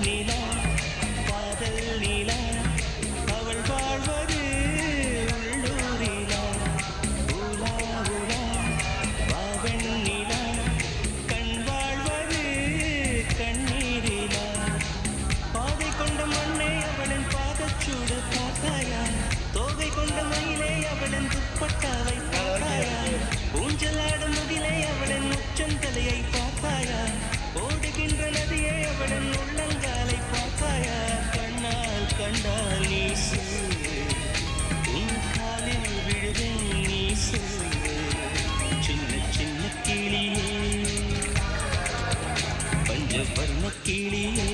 நிலா காதல் நிலா அவள் வாழ்வது உள்ளூரிலா உலா உலா வாவன் நிலா கண் வாழ்வது கண்ணீரிலா பாதை கொண்ட மண்ணை அவளின் பாதச்சூடு பார்த்தாயா தோகை கொண்ட மயிலே அவளின் துப்பட்டாவை பார்த்தாயா ஊஞ்சலாடும் முகிலே அவளின் உச்சந்தலையை பார்த்தாயா ஓடுகின்ற நதியே அவளின் உள்ளங்காலை பார்த்தாயா கண்ணால் கண்டால் நீ சொல்லு உன் காலில் விழுவேன் நீ சொல்லு சின்ன சின்ன கிளியே பஞ்சவர்ண கிளியே